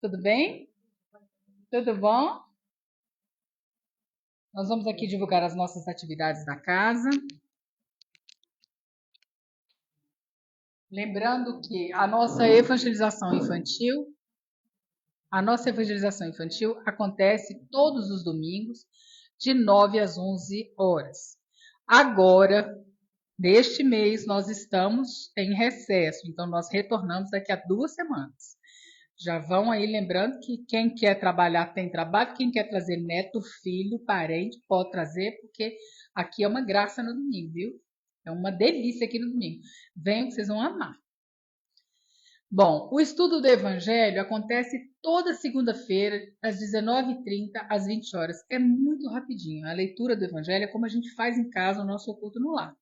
Tudo bem? Tudo bom? Nós vamos aqui divulgar as nossas atividades da casa. Lembrando que a nossa evangelização infantil acontece todos os domingos, de 9 às 11 horas. Agora, neste mês, nós estamos em recesso, então nós retornamos daqui a 2 semanas. Já vão aí lembrando que quem quer trabalhar tem trabalho, quem quer trazer neto, filho, parente, pode trazer, porque aqui é uma graça no domingo, viu? É uma delícia aqui no domingo. Venham que vocês vão amar. Bom, o estudo do Evangelho acontece toda segunda-feira, às 19h30, às 20 horas. É muito rapidinho. A leitura do Evangelho é como a gente faz em casa o nosso culto no lar.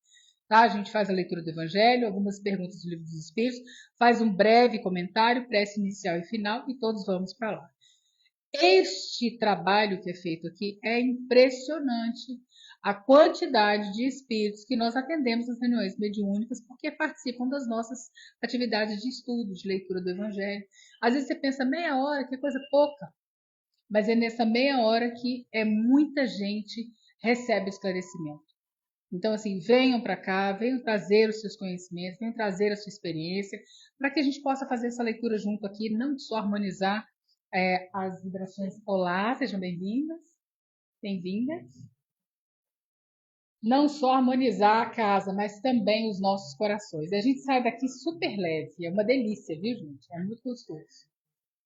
Tá? A gente faz a leitura do Evangelho, algumas perguntas do Livro dos Espíritos, faz um breve comentário, prece inicial e final, e todos vamos para lá. Este trabalho que é feito aqui é impressionante. A quantidade de espíritos que nós atendemos nas reuniões mediúnicas, porque participam das nossas atividades de estudo, de leitura do Evangelho. Às vezes você pensa meia hora, que coisa pouca, mas é nessa meia hora que muita gente recebe esclarecimento. Então, assim, venham para cá, venham trazer os seus conhecimentos, venham trazer a sua experiência, para que a gente possa fazer essa leitura junto aqui, não só harmonizar as vibrações. Olá, sejam bem-vindas, bem-vindas. Não só harmonizar a casa, mas também os nossos corações. A gente sai daqui super leve, é uma delícia, viu, gente? É muito gostoso.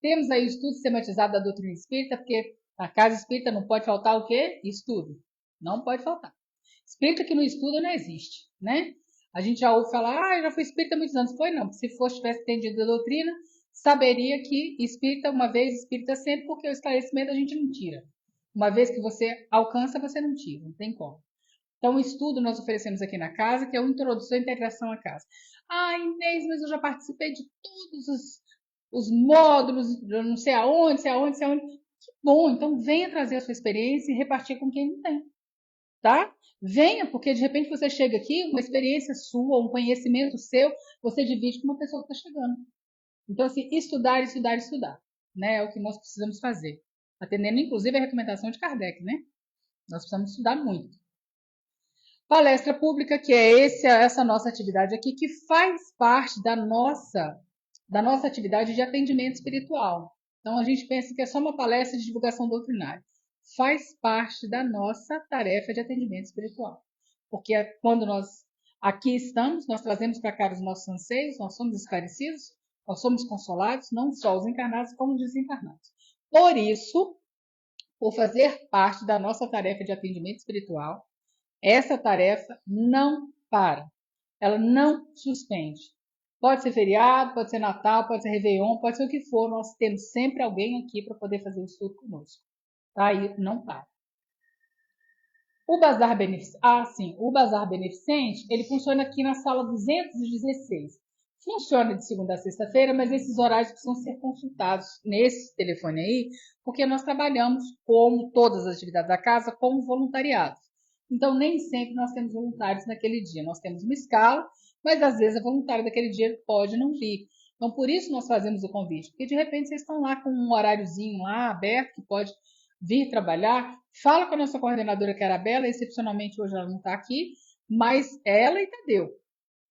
Temos aí o estudo sistematizado da doutrina espírita, porque na casa espírita não pode faltar o quê? Estudo. Não pode faltar. Espírita que não estuda não existe, né? A gente já ouve falar, eu já fui espírita há muitos anos. Foi não, se fosse tivesse entendido a doutrina, saberia que espírita uma vez, espírita sempre, porque o esclarecimento a gente não tira. Uma vez que você alcança, você não tira, não tem como. Então, o estudo nós oferecemos aqui na casa, que é o Introdução e Integração à Casa. Ah, Inês, mas eu já participei de todos os módulos, eu não sei aonde, sei aonde, sei aonde. Que bom, então venha trazer a sua experiência e repartir com quem não tem, tá? Venha, porque de repente você chega aqui, uma experiência sua, um conhecimento seu, você divide com uma pessoa que está chegando. Então, assim, estudar, estudar, estudar, né? É o que nós precisamos fazer. Atendendo, inclusive, a recomendação de Kardec, né? Nós precisamos estudar muito. Palestra pública, que é essa nossa atividade aqui, que faz parte da nossa atividade de atendimento espiritual. Então, a gente pensa que é só uma palestra de divulgação doutrinária. Faz parte da nossa tarefa de atendimento espiritual. Porque quando nós aqui estamos, nós trazemos para cá os nossos anseios, nós somos esclarecidos, nós somos consolados, não só os encarnados, como os desencarnados. Por isso, por fazer parte da nossa tarefa de atendimento espiritual, essa tarefa não para, ela não suspende. Pode ser feriado, pode ser Natal, pode ser Réveillon, pode ser o que for, nós temos sempre alguém aqui para poder fazer o estudo conosco. Tá? E não para. O Bazar Beneficente, o Bazar Beneficente, ele funciona aqui na sala 216. Funciona de segunda a sexta-feira, mas esses horários precisam ser consultados nesse telefone aí, porque nós trabalhamos, como todas as atividades da casa, como voluntariado. Então, nem sempre nós temos voluntários naquele dia. Nós temos uma escala, mas às vezes a voluntária daquele dia pode não vir. Então, por isso nós fazemos o convite, porque de repente vocês estão lá com um horáriozinho lá aberto, que pode vir trabalhar. Fala com a nossa coordenadora, que era a Bela, excepcionalmente hoje ela não está aqui, mas ela e Tadeu,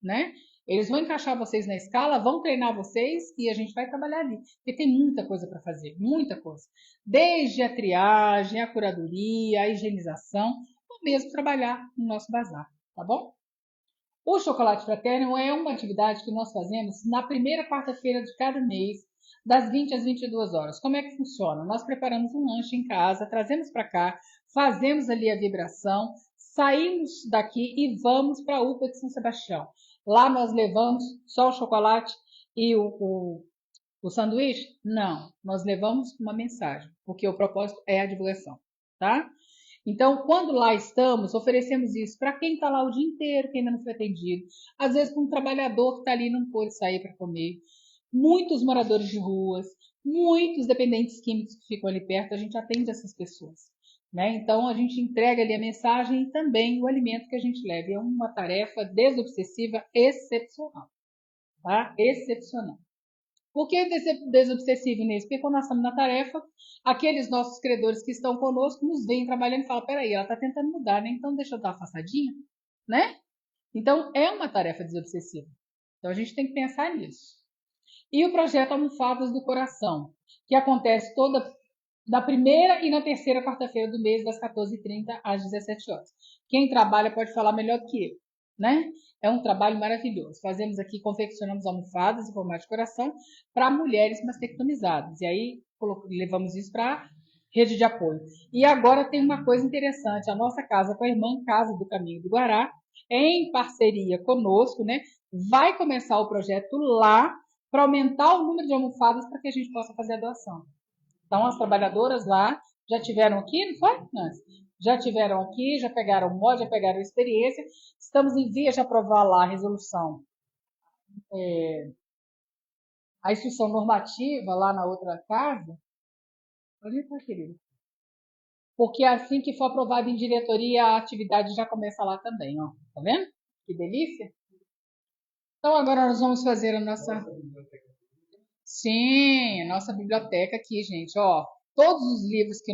né? Eles vão encaixar vocês na escala, vão treinar vocês e a gente vai trabalhar ali. Porque tem muita coisa para fazer, muita coisa. Desde a triagem, a curadoria, a higienização, ou mesmo trabalhar no nosso bazar, tá bom? O Chocolate Fraterno é uma atividade que nós fazemos na primeira quarta-feira de cada mês, das 20 às 22 horas. Como é que funciona? Nós preparamos um lanche em casa, trazemos para cá, fazemos ali a vibração, saímos daqui e vamos para a UPA de São Sebastião. Lá nós levamos só o chocolate e o sanduíche? Não, nós levamos uma mensagem, porque o propósito é a divulgação, tá? Então, quando lá estamos, oferecemos isso para quem está lá o dia inteiro, quem ainda não foi atendido. Às vezes, para um trabalhador que está ali e não pôde sair para comer. Muitos moradores de ruas, muitos dependentes químicos que ficam ali perto, a gente atende essas pessoas. Né? Então, a gente entrega ali a mensagem e também o alimento que a gente leva. É uma tarefa desobsessiva excepcional. Tá? Excepcional. Por que desobsessivo nisso? Porque quando nós estamos na tarefa, aqueles nossos credores que estão conosco nos veem trabalhando e falam, peraí, ela está tentando mudar, né? Então deixa eu dar uma afastadinha, né? Então é uma tarefa desobsessiva. Então a gente tem que pensar nisso. E o projeto Almofadas do Coração, que acontece toda na primeira e na terceira quarta-feira do mês, das 14h30 às 17 horas. Quem trabalha pode falar melhor do que eu, né? É um trabalho maravilhoso. Fazemos aqui, confeccionamos almofadas em formato de coração para mulheres mastectomizadas. E aí levamos isso para rede de apoio. E agora tem uma coisa interessante. A nossa casa com a irmã Casa do Caminho do Guará, em parceria conosco, né? Vai começar o projeto lá para aumentar o número de almofadas para que a gente possa fazer a doação. Então, as trabalhadoras lá já tiveram aqui, não foi? Já tiveram aqui, já pegaram mod, já pegaram experiência. Estamos em vias de aprovar lá a resolução, a instrução normativa lá na outra casa. Onde está, querido? Porque assim que for aprovado em diretoria, a atividade já começa lá também, ó. Tá vendo? Que delícia? Então, agora nós vamos fazer a nossa... Sim, a nossa biblioteca aqui, gente, ó. Todos os livros que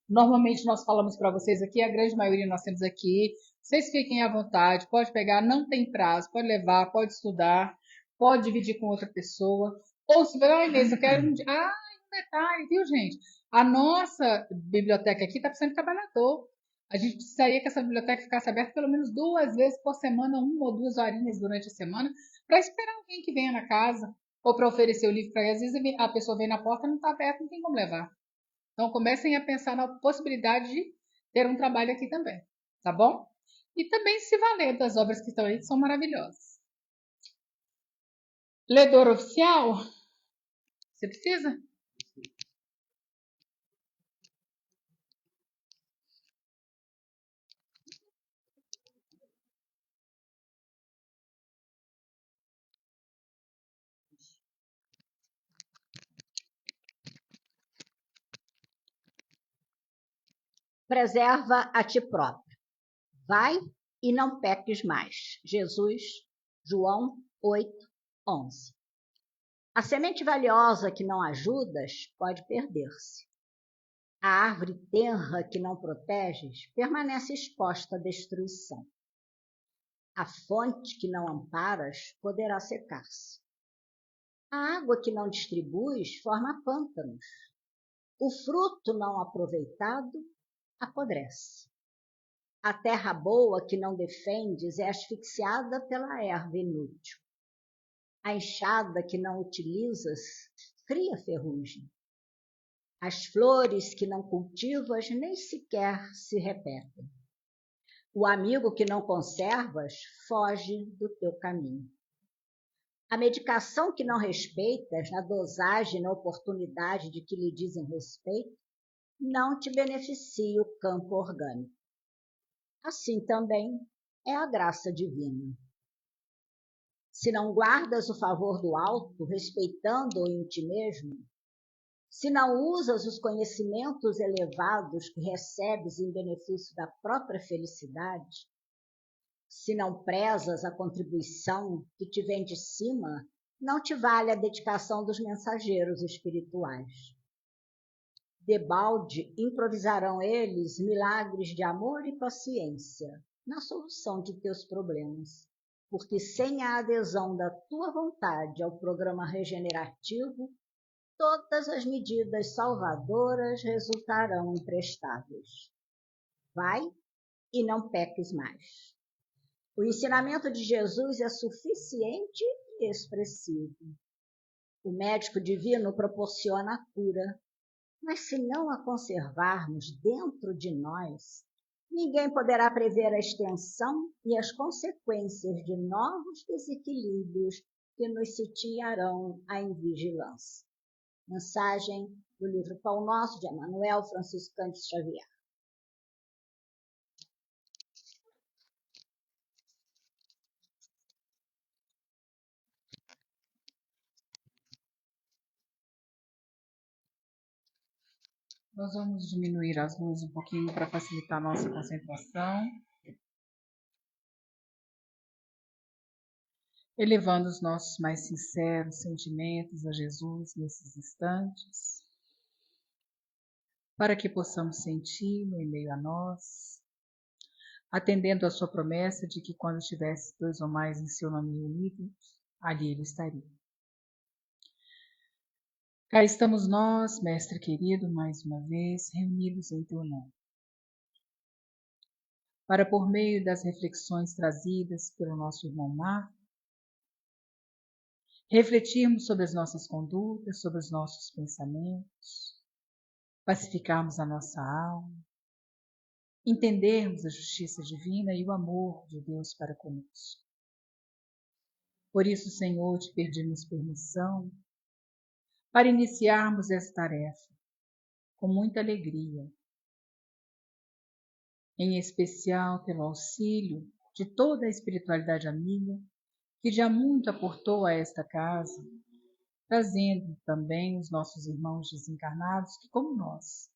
normalmente nós falamos para vocês aqui, a grande maioria nós temos aqui. Vocês fiquem à vontade, pode pegar, não tem prazo, pode levar, pode estudar, pode dividir com outra pessoa. Ou se vai, Inês, eu quero um detalhe, viu, gente? A nossa biblioteca aqui está precisando de trabalhador. A gente precisaria que essa biblioteca ficasse aberta pelo menos 2 vezes por semana, 1 ou 2 horinhas durante a semana, para esperar alguém que venha na casa ou para oferecer o livro para às vezes a pessoa vem na porta e não está aberto, não tem como levar. Então comecem a pensar na possibilidade de ter um trabalho aqui também, tá bom? E também se valer das obras que estão aí, que são maravilhosas. Ledor oficial? Você precisa? Preserva a ti próprio. Vai e não peques mais. Jesus, João 8:11. A semente valiosa que não ajudas pode perder-se. A árvore tenra que não proteges permanece exposta à destruição. A fonte que não amparas poderá secar-se. A água que não distribuis forma pântanos. O fruto não aproveitado apodrece. A terra boa que não defendes é asfixiada pela erva inútil. A enxada que não utilizas cria ferrugem. As flores que não cultivas nem sequer se repetem. O amigo que não conservas foge do teu caminho. A medicação que não respeitas, na dosagem e na oportunidade de que lhe dizem respeito, não te beneficia o campo orgânico. Assim também é a graça divina. Se não guardas o favor do alto, respeitando-o em ti mesmo, se não usas os conhecimentos elevados que recebes em benefício da própria felicidade, se não prezas a contribuição que te vem de cima, não te vale a dedicação dos mensageiros espirituais. Debalde improvisarão eles milagres de amor e paciência na solução de teus problemas, porque sem a adesão da tua vontade ao programa regenerativo, todas as medidas salvadoras resultarão imprestáveis. Vai e não peques mais. O ensinamento de Jesus é suficiente e expressivo. O médico divino proporciona a cura, mas se não a conservarmos dentro de nós, ninguém poderá prever a extensão e as consequências de novos desequilíbrios que nos sitiarão a invigilância. Mensagem do livro Pão Nosso, de Emanuel Francisco Cândido Xavier. Nós vamos diminuir as luzes um pouquinho para facilitar a nossa concentração. elevando os nossos mais sinceros sentimentos a Jesus nesses instantes, para que possamos senti-lo em meio a nós, atendendo à sua promessa de que quando estivesse 2 ou mais em seu nome unidos, ali ele estaria. Cá estamos nós, Mestre querido, mais uma vez, reunidos em teu nome, para, por meio das reflexões trazidas pelo nosso irmão Marco, refletirmos sobre as nossas condutas, sobre os nossos pensamentos, pacificarmos a nossa alma, entendermos a justiça divina e o amor de Deus para conosco. Por isso, Senhor, te pedimos permissão para iniciarmos essa tarefa com muita alegria, em especial pelo auxílio de toda a espiritualidade amiga que já muito aportou a esta casa, trazendo também os nossos irmãos desencarnados que, como nós,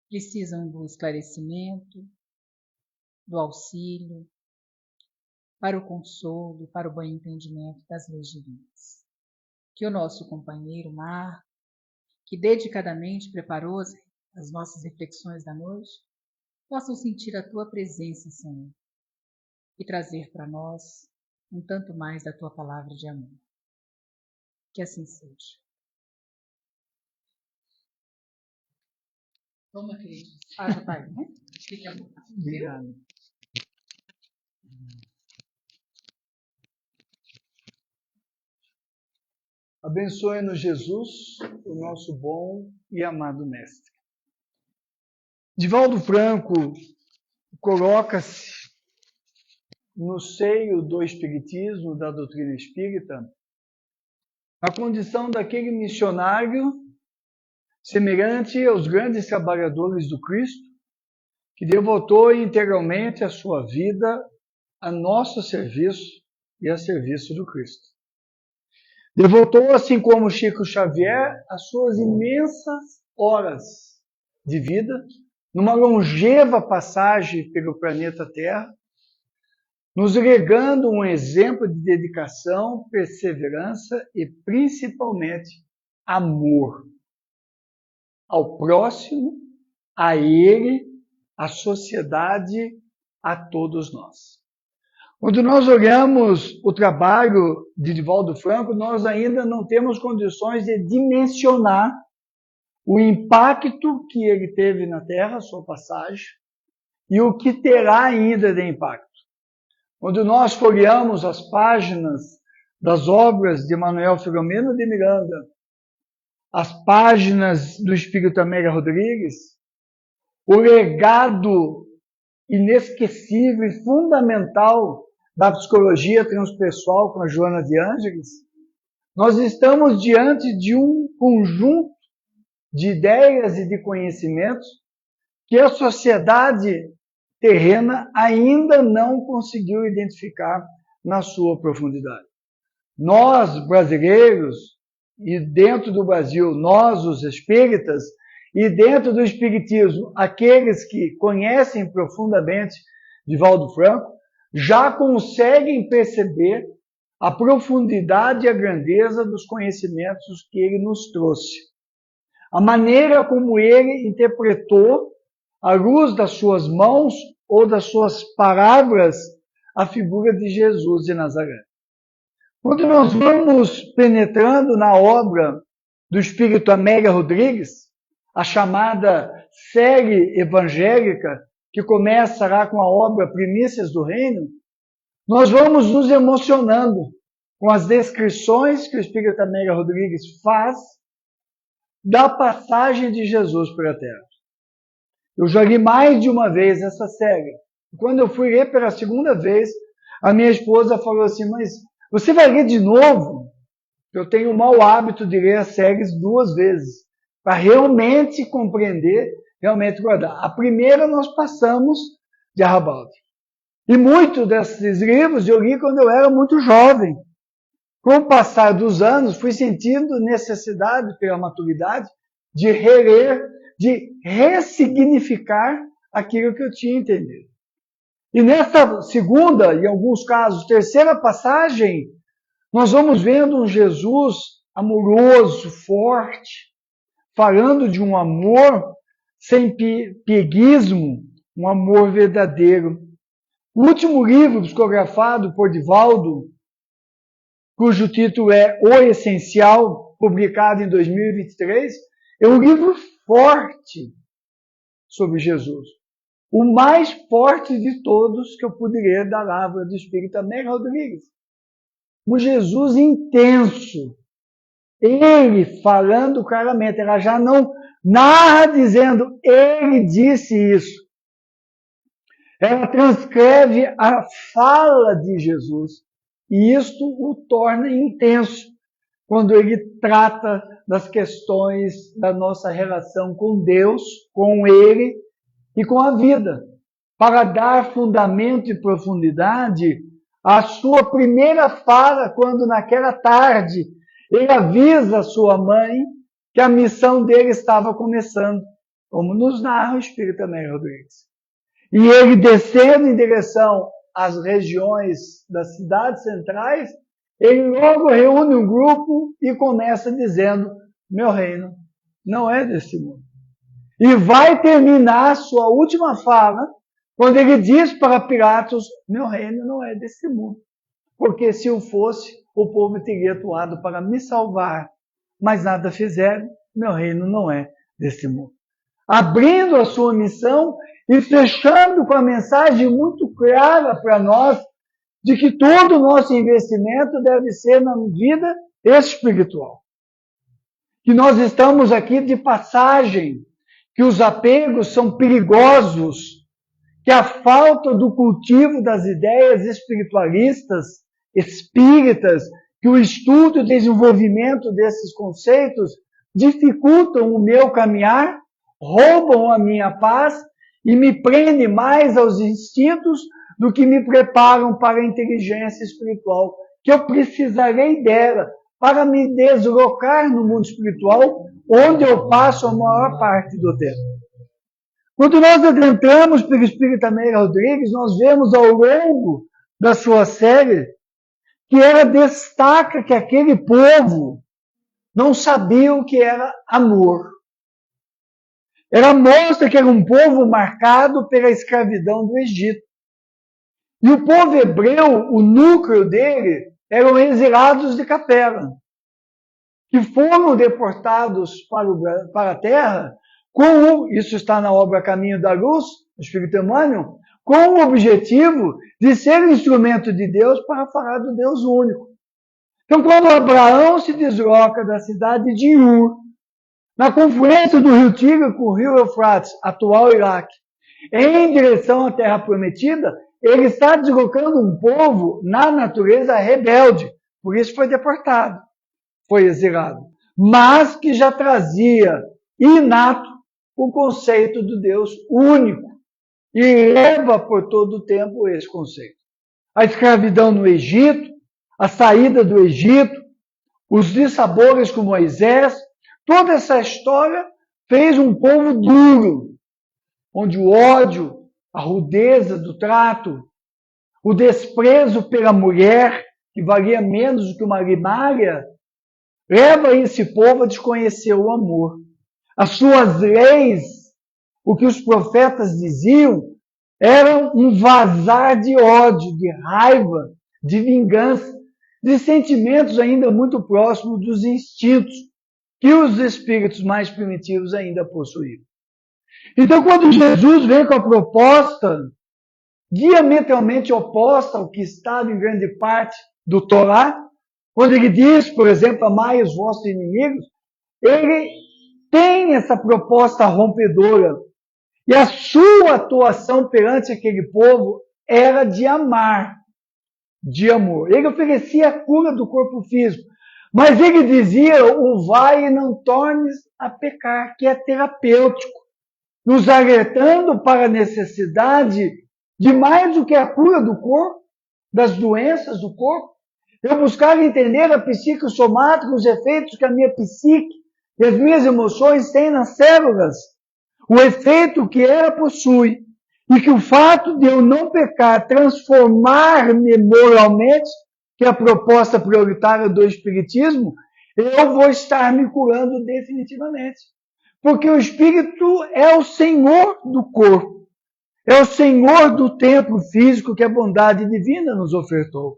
precisam do esclarecimento, do auxílio, para o consolo, para o bom entendimento das leis divinas. Que o nosso companheiro Marco, que dedicadamente preparou as nossas reflexões da noite, possam sentir a tua presença, Senhor, e trazer para nós um tanto mais da tua palavra de amor. Que assim seja. Toma, querido. Já tá aí, né? Fica bom. Obrigado. Abençoe-nos, Jesus, o nosso bom e amado Mestre. Divaldo Franco coloca-se no seio do Espiritismo, da doutrina espírita, a condição daquele missionário semelhante aos grandes trabalhadores do Cristo, que devotou integralmente a sua vida a nosso serviço e a serviço do Cristo. Devotou, assim como Chico Xavier, as suas imensas horas de vida, numa longeva passagem pelo planeta Terra, nos legando um exemplo de dedicação, perseverança e, principalmente, amor ao próximo, a ele, à sociedade, a todos nós. Quando nós olhamos o trabalho de Divaldo Franco, nós ainda não temos condições de dimensionar o impacto que ele teve na Terra, a sua passagem, e o que terá ainda de impacto. Quando nós folheamos as páginas das obras de Manuel Filomeno de Miranda, as páginas do Espírito Amélia Rodrigues, o legado inesquecível e fundamental da psicologia transpessoal com a Joana de Ângeles, nós estamos diante de um conjunto de ideias e de conhecimentos que a sociedade terrena ainda não conseguiu identificar na sua profundidade. Nós, brasileiros, e dentro do Brasil, nós, os espíritas, e dentro do espiritismo, aqueles que conhecem profundamente Divaldo Franco, já conseguem perceber a profundidade e a grandeza dos conhecimentos que ele nos trouxe. A maneira como ele interpretou, à luz das suas mãos ou das suas palavras, a figura de Jesus de Nazaré. Quando nós vamos penetrando na obra do Espírito Amélia Rodrigues, a chamada série evangélica, que começa lá com a obra Primícias do Reino, nós vamos nos emocionando com as descrições que o Espírito Amélia Rodrigues faz da passagem de Jesus pela Terra. Eu já li mais de uma vez essa série. Quando eu fui ler pela segunda vez, a minha esposa falou assim, mas você vai ler de novo? Eu tenho o mau hábito de ler as séries 2 vezes, para realmente compreender, realmente guardar. A primeira nós passamos de arrabalde. E muitos desses livros eu li quando eu era muito jovem. Com o passar dos anos, fui sentindo necessidade, pela maturidade, de reler, de ressignificar aquilo que eu tinha entendido. E nessa segunda, em alguns casos, terceira passagem, Nós vamos vendo um Jesus amoroso, forte, falando de um amor sem pieguismo, um amor verdadeiro. O último livro psicografado por Divaldo, cujo título é O Essencial, publicado em 2023, é um livro forte sobre Jesus. O mais forte de todos que eu pude ler da Lavra do Espírito Amélia Rodrigues. Um Jesus intenso. Ele falando claramente, ela já não narra dizendo, ele disse isso. Ela transcreve a fala de Jesus. E isto o torna intenso quando ele trata das questões da nossa relação com Deus, com ele e com a vida, para dar fundamento e profundidade à sua primeira fala, quando naquela tarde ele avisa a sua mãe que a missão dele estava começando, como nos narra o Espírito Amélia Rodrigues. E ele descendo em direção às regiões das cidades centrais, ele logo reúne um grupo e começa dizendo, meu reino não é desse mundo. E vai terminar sua última fala quando ele diz para Pilatos, meu reino não é desse mundo. Porque se o fosse, o povo teria atuado para me salvar. Mas nada fizeram, meu reino não é desse mundo. Abrindo a sua missão e fechando com a mensagem muito clara para nós de que todo o nosso investimento deve ser na vida espiritual. Que nós estamos aqui de passagem, que os apegos são perigosos, que a falta do cultivo das ideias espiritualistas, espíritas, que o estudo e o desenvolvimento desses conceitos dificultam o meu caminhar, roubam a minha paz e me prendem mais aos instintos do que me preparam para a inteligência espiritual, que eu precisarei dela para me deslocar no mundo espiritual, onde eu passo a maior parte do tempo. Quando nós adentramos pelo Espírito Amélia Rodrigues, nós vemos ao longo da sua série que ela destaca que aquele povo não sabia o que era amor. Ela mostra que era um povo marcado pela escravidão do Egito. E o povo hebreu, o núcleo dele, eram exilados de Capela, que foram deportados para a terra, isso está na obra Caminho da Luz, do Espírito Emmanuel, com o objetivo de ser instrumento de Deus para falar do Deus único. Então, quando Abraão se desloca da cidade de Ur, na confluência do rio Tigre com o rio Eufrates, atual Iraque, em direção à Terra Prometida, ele está deslocando um povo na natureza rebelde, por isso foi deportado, foi exilado, mas que já trazia inato o conceito do Deus único e leva por todo o tempo esse conceito. A escravidão no Egito, a saída do Egito, os dissabores com Moisés, toda essa história fez um povo duro, onde o ódio, a rudeza do trato, o desprezo pela mulher, que valia menos do que uma limária, leva esse povo a desconhecer o amor. As suas leis, o que os profetas diziam, era um vazar de ódio, de raiva, de vingança, de sentimentos ainda muito próximos dos instintos que os espíritos mais primitivos ainda possuíam. Então, quando Jesus vem com a proposta diametralmente oposta ao que estava em grande parte do Torá, quando ele diz, por exemplo, amai os vossos inimigos, ele tem essa proposta rompedora. E a sua atuação perante aquele povo era de amar, de amor. Ele oferecia a cura do corpo físico, mas ele dizia, o vai e não tornes a pecar, que é terapêutico, nos alertando para a necessidade de mais do que a cura do corpo, das doenças do corpo. Eu buscar entender a psicosomática, os efeitos que a minha psique e as minhas emoções têm nas células, o efeito que ela possui, e que o fato de eu não pecar transformar-me moralmente que é a proposta prioritária do Espiritismo, eu vou estar me curando definitivamente. Porque o Espírito é o Senhor do corpo, é o Senhor do templo físico que a bondade divina nos ofertou.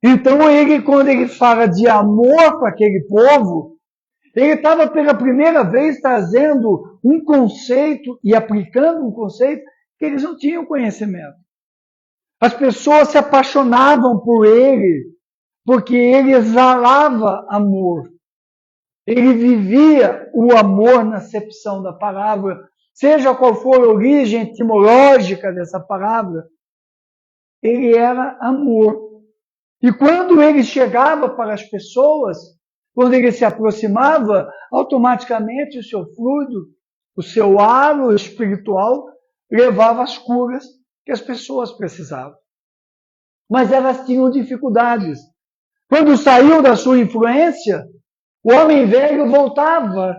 Então, ele, quando ele fala de amor para aquele povo, ele estava pela primeira vez trazendo um conceito e aplicando um conceito que eles não tinham conhecimento. As pessoas se apaixonavam por ele, porque ele exalava amor. Ele vivia o amor na acepção da palavra, seja qual for a origem etimológica dessa palavra, ele era amor. E quando ele chegava para as pessoas, quando ele se aproximava, automaticamente o seu fluido, o seu halo espiritual, levava as curas que as pessoas precisavam. Mas elas tinham dificuldades. Quando saiu da sua influência, o homem velho voltava,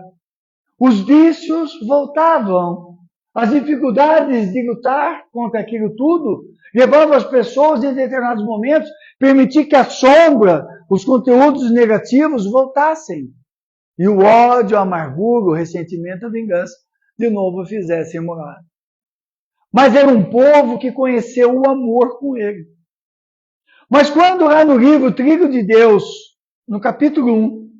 os vícios voltavam, as dificuldades de lutar contra aquilo tudo levavam as pessoas em determinados momentos permitir que a sombra, os conteúdos negativos voltassem e o ódio, a amargura, o ressentimento, a vingança de novo fizessem morar. Mas era um povo que conheceu o amor com ele. Mas quando lá no livro Trilho de Deus, no capítulo 1,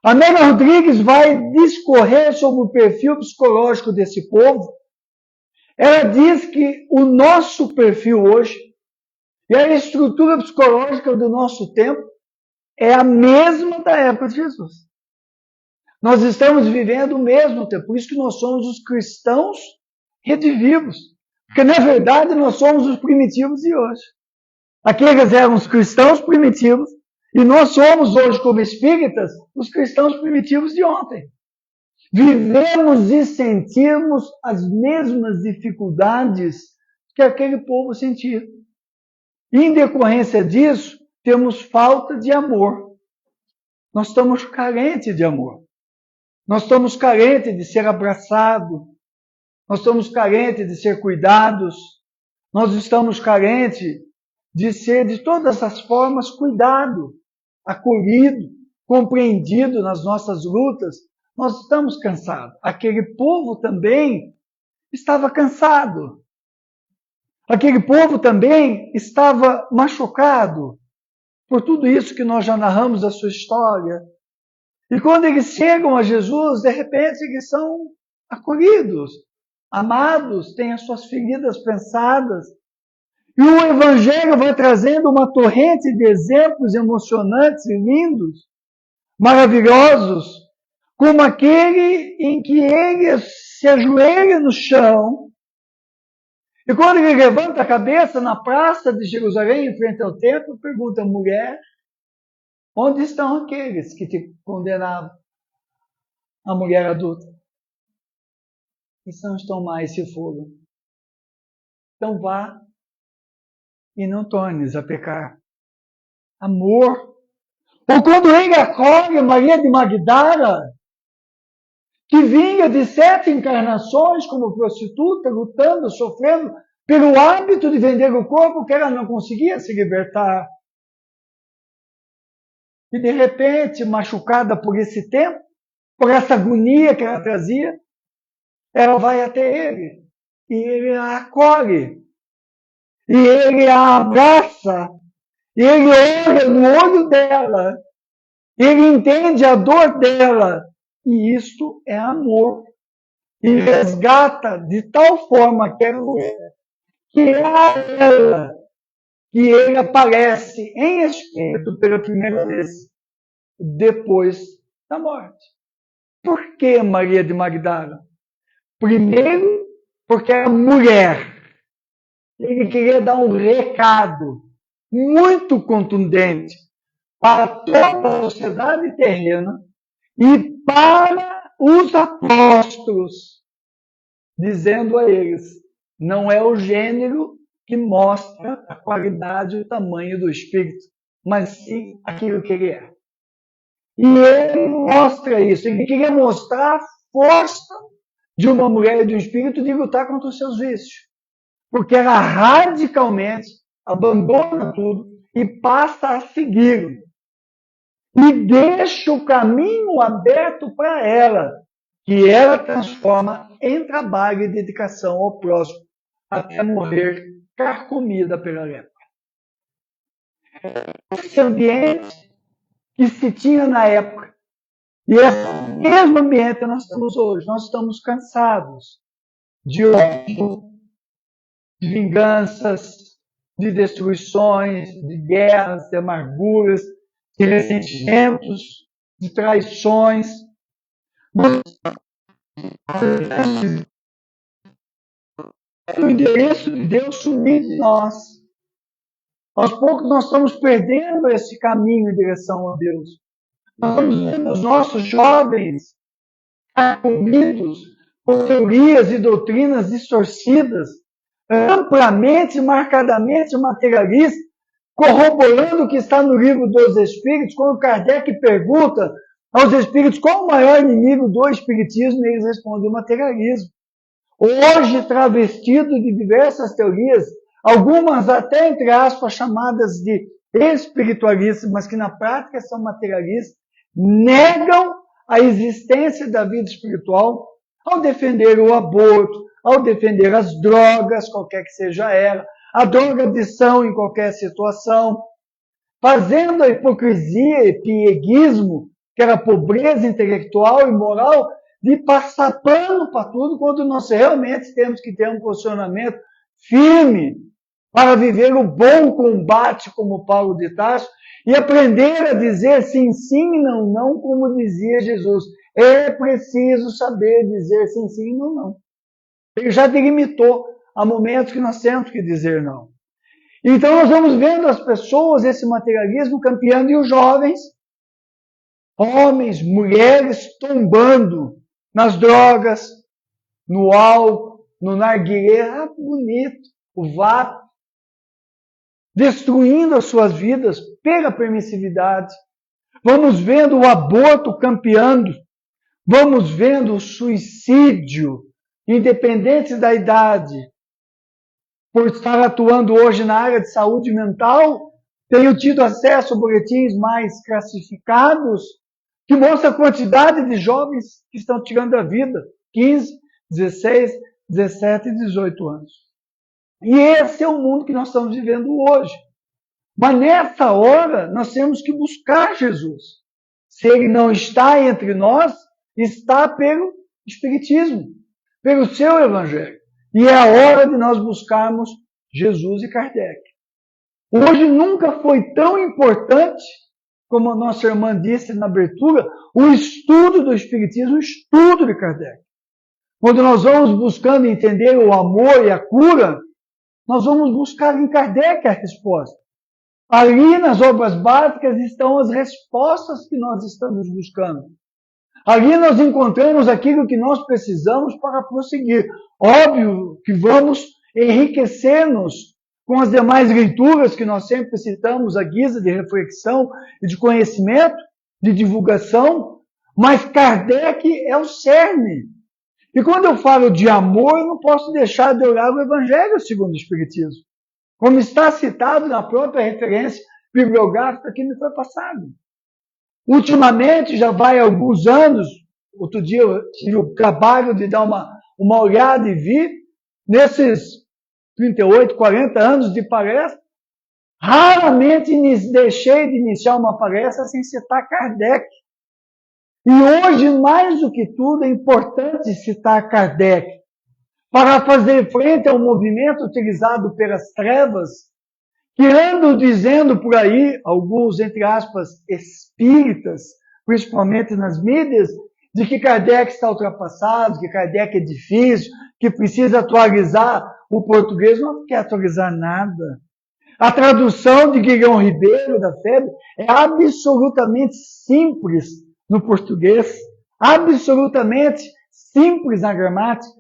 a Amélia Rodrigues vai discorrer sobre o perfil psicológico desse povo. Ela diz que o nosso perfil hoje e a estrutura psicológica do nosso tempo é a mesma da época de Jesus. Nós estamos vivendo o mesmo tempo, por isso que nós somos os cristãos redivivos. Porque, na verdade, nós somos os primitivos de hoje. Aqueles eram os cristãos primitivos, e nós somos hoje, como espíritas, os cristãos primitivos de ontem. Vivemos e sentimos as mesmas dificuldades que aquele povo sentia. E, em decorrência disso, temos falta de amor. Nós estamos carentes de amor. Nós estamos carentes de ser abraçados. Nós estamos carentes de ser cuidados. Nós estamos carentes de ser, de todas as formas, cuidado, acolhido, compreendido nas nossas lutas. Nós estamos cansados. Aquele povo também estava cansado. Aquele povo também estava machucado por tudo isso que nós já narramos da sua história. E quando eles chegam a Jesus, de repente eles são acolhidos, amados, têm as suas feridas pensadas. E o Evangelho vai trazendo uma torrente de exemplos emocionantes e lindos, maravilhosos, como aquele em que ele se ajoelha no chão, e quando ele levanta a cabeça na praça de Jerusalém, em frente ao templo, pergunta: mulher, onde estão aqueles que te condenavam? A mulher adulta. E não estão mais, se foram. Então vá e não tornes a pecar. Amor. Ou quando ele acolhe Maria de Magdala, que vinha de 7 encarnações como prostituta, lutando, sofrendo pelo hábito de vender o corpo que ela não conseguia se libertar. E de repente, machucada por esse tempo, por essa agonia que ela trazia, ela vai até ele. E ele a acolhe. E ele a abraça. E ele olha no olho dela. Ele entende a dor dela. E isto é amor. E resgata de tal forma aquela mulher, que é a ela que ele aparece em espírito pela primeira vez, depois da morte. Por que Maria de Magdala? Primeiro, porque era mulher. Ele queria dar um recado muito contundente para toda a sociedade terrena e para os apóstolos, dizendo a eles: não é o gênero que mostra a qualidade e o tamanho do Espírito, mas sim aquilo que ele é. E ele mostra isso. Ele queria mostrar a força de uma mulher e de um Espírito de lutar contra os seus vícios. Porque ela radicalmente abandona tudo e passa a segui-lo. E deixa o caminho aberto para ela, que ela transforma em trabalho e dedicação ao próximo, até morrer carcomida pela lepra. Esse ambiente que se tinha na época, e esse mesmo ambiente nós estamos hoje. Nós estamos cansados de ódio, de vinganças, de destruições, de guerras, de amarguras, de ressentimentos, de traições. O endereço de Deus sumiu de nós. Aos poucos nós estamos perdendo esse caminho em direção a Deus. Nós estamos vendo os nossos jovens carcomidos por teorias e doutrinas distorcidas, amplamente, marcadamente materialistas, corroborando o que está no livro dos Espíritos, quando Kardec pergunta aos Espíritos qual o maior inimigo do Espiritismo, eles respondem o materialismo. Hoje travestido de diversas teorias, algumas até, entre aspas, chamadas de espiritualistas, mas que na prática são materialistas, negam a existência da vida espiritual ao defender o aborto, ao defender as drogas, qualquer que seja ela, a drogadição em qualquer situação, fazendo a hipocrisia e pieguismo, que era pobreza intelectual e moral, de passar pano para tudo, quando nós realmente temos que ter um posicionamento firme para viver o bom combate, como Paulo de Tarso, e aprender a dizer sim, sim e não, não, como dizia Jesus. É preciso saber dizer sim, sim e não, não. Ele já delimitou há momentos que nós temos que dizer não. Então nós vamos vendo as pessoas, esse materialismo campeando, e os jovens, homens, mulheres, tombando nas drogas, no álcool, no narguilé, bonito, o vape, destruindo as suas vidas pela permissividade. Vamos vendo o aborto campeando, vamos vendo o suicídio, independente da idade. Por estar atuando hoje na área de saúde mental, tenho tido acesso a boletins mais classificados que mostram a quantidade de jovens que estão tirando a vida, 15, 16, 17 e 18 anos. E esse é o mundo que nós estamos vivendo hoje. Mas nessa hora, nós temos que buscar Jesus. Se ele não está entre nós, está pelo Espiritismo, pelo seu Evangelho. E é a hora de nós buscarmos Jesus e Kardec. Hoje nunca foi tão importante, como a nossa irmã disse na abertura, o estudo do Espiritismo, o estudo de Kardec. Quando nós vamos buscando entender o amor e a cura, nós vamos buscar em Kardec a resposta. Ali nas obras básicas estão as respostas que nós estamos buscando. Ali nós encontramos aquilo que nós precisamos para prosseguir. Óbvio que vamos enriquecer-nos com as demais leituras que nós sempre citamos à guisa de reflexão e de conhecimento, de divulgação, mas Kardec é o cerne. E quando eu falo de amor, eu não posso deixar de olhar o Evangelho segundo o Espiritismo, como está citado na própria referência bibliográfica que me foi passada. Ultimamente, já vai alguns anos, outro dia eu tive o trabalho de dar uma olhada e vi, nesses 38, 40 anos de palestra, raramente deixei de iniciar uma palestra sem citar Kardec. E hoje, mais do que tudo, é importante citar Kardec para fazer frente ao movimento utilizado pelas trevas, que andam dizendo por aí, alguns, entre aspas, espíritas, principalmente nas mídias, de que Kardec está ultrapassado, que Kardec é difícil, que precisa atualizar o português. Não quer atualizar nada. A tradução de Guilhom Ribeiro, da FEB, é absolutamente simples no português, absolutamente simples na gramática,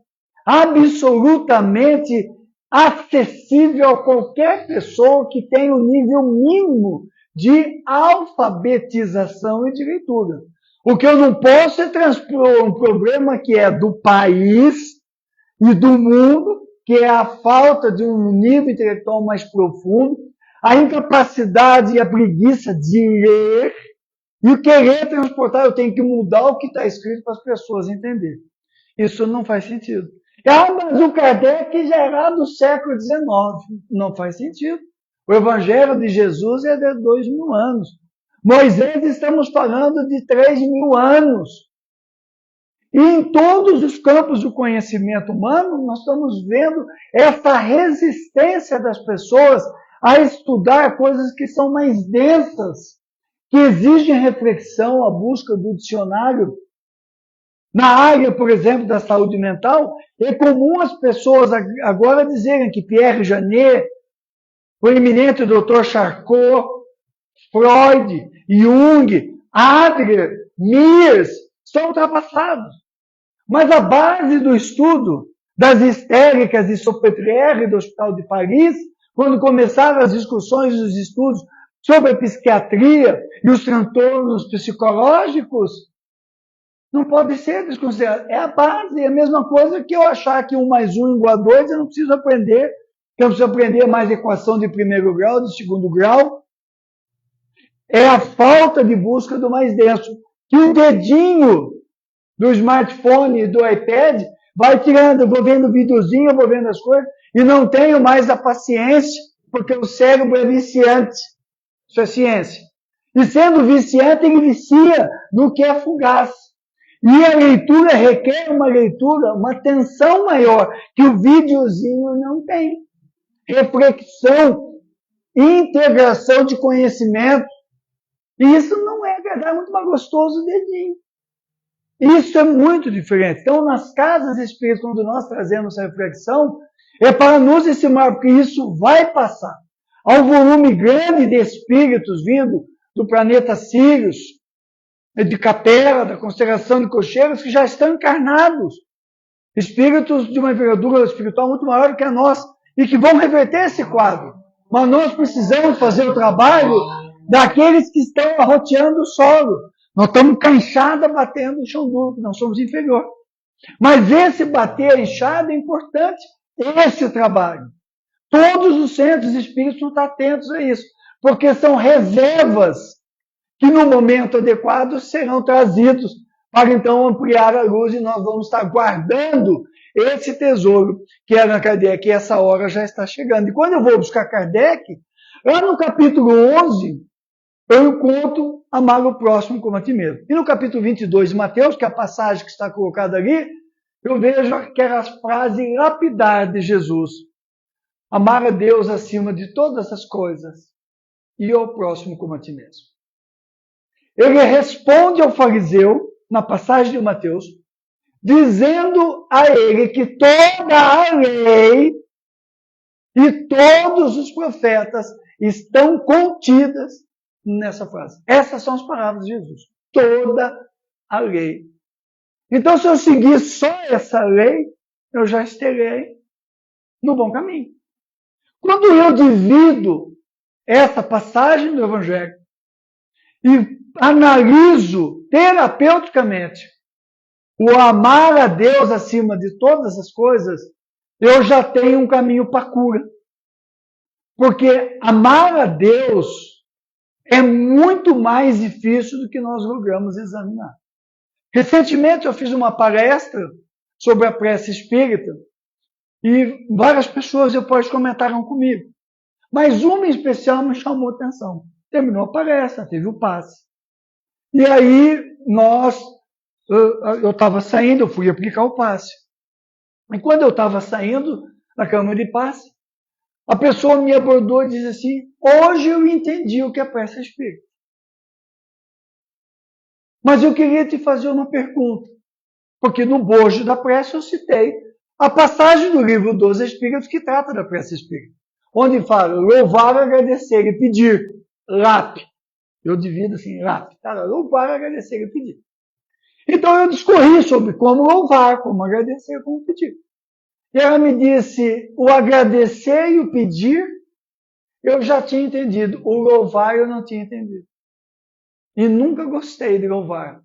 absolutamente acessível a qualquer pessoa que tenha um nível mínimo de alfabetização e de leitura. O que eu não posso é transpor um problema que é do país e do mundo, que é a falta de um nível intelectual mais profundo, a incapacidade e a preguiça de ler e o querer transportar, eu tenho que mudar o que está escrito para as pessoas entenderem. Isso não faz sentido. Mas o Kardec já era do século XIX. Não faz sentido. O Evangelho de Jesus é de 2000 anos. Moisés, estamos falando de 3000 anos. E em todos os campos do conhecimento humano, nós estamos vendo essa resistência das pessoas a estudar coisas que são mais densas, que exigem reflexão, a busca do dicionário. Na área, por exemplo, da saúde mental, é comum as pessoas agora dizerem que Pierre Janet, o eminente Dr. Charcot, Freud, Jung, Adler, Mears, são ultrapassados. Mas a base do estudo das histéricas de Salpêtrière do Hospital de Paris, quando começaram as discussões dos estudos sobre a psiquiatria e os transtornos psicológicos, não pode ser desconsiderado. É a base, é a mesma coisa que eu achar que 1 mais 1 igual a 2, eu não preciso aprender. Eu preciso aprender mais equação de primeiro grau, de segundo grau. É a falta de busca do mais denso. Que o dedinho do smartphone e do iPad vai tirando, eu vou vendo videozinho, eu vou vendo as coisas, e não tenho mais a paciência, porque o cérebro é viciante. Isso é ciência. E sendo viciante, ele vicia no que é fugaz. E a leitura requer uma leitura, uma atenção maior, que o videozinho não tem. Reflexão, integração de conhecimento. E isso não é verdade, é muito mais gostoso o dedinho. Isso é muito diferente. Então, nas casas espíritas, quando nós trazemos essa reflexão, é para nos ensinar, porque isso vai passar. Há um volume grande de espíritos vindo do planeta Sirius, de Capela, da constelação de Cocheiros, que já estão encarnados. Espíritos de uma envergadura espiritual muito maior do que a nossa, e que vão reverter esse quadro. Mas nós precisamos fazer o trabalho daqueles que estão arroteando o solo. Nós estamos com a enxada batendo no chão duro, nós somos inferior. Mas esse bater a enxada é importante, esse trabalho. Todos os centros espíritas estão atentos a isso, porque são reservas que no momento adequado serão trazidos para então ampliar a luz e nós vamos estar guardando esse tesouro que era Kardec e essa hora já está chegando. E quando eu vou buscar Kardec, lá no capítulo 11, eu encontro amar o próximo como a ti mesmo. E no capítulo 22 de Mateus, que é a passagem que está colocada ali, eu vejo aquela frase lapidar de Jesus. Amar a Deus acima de todas as coisas e ao próximo como a ti mesmo. Ele responde ao fariseu, na passagem de Mateus, dizendo a ele que toda a lei e todos os profetas estão contidas nessa frase. Essas são as palavras de Jesus. Toda a lei. Então, se eu seguir só essa lei, eu já estarei no bom caminho. Quando eu divido essa passagem do Evangelho e analiso terapeuticamente o amar a Deus acima de todas as coisas, eu já tenho um caminho para a cura. Porque amar a Deus é muito mais difícil do que nós logramos examinar. Recentemente eu fiz uma palestra sobre a prece espírita e várias pessoas depois comentaram comigo. Mas uma em especial me chamou a atenção. Terminou a palestra, teve o passe. E aí eu estava saindo, eu fui aplicar o passe. E quando eu estava saindo da cama de passe, a pessoa me abordou e disse assim, hoje eu entendi o que é prece espírita. Mas eu queria te fazer uma pergunta, porque no bojo da prece eu citei a passagem do livro dos Espíritos que trata da prece espírita, onde fala louvar, agradecer e pedir, LAP. Eu divido assim, LAP, tá? Louvar, agradecer e pedir. Então eu discorri sobre como louvar, como agradecer, como pedir. E ela me disse, o agradecer e o pedir, eu já tinha entendido. O louvar eu não tinha entendido. E nunca gostei de louvar.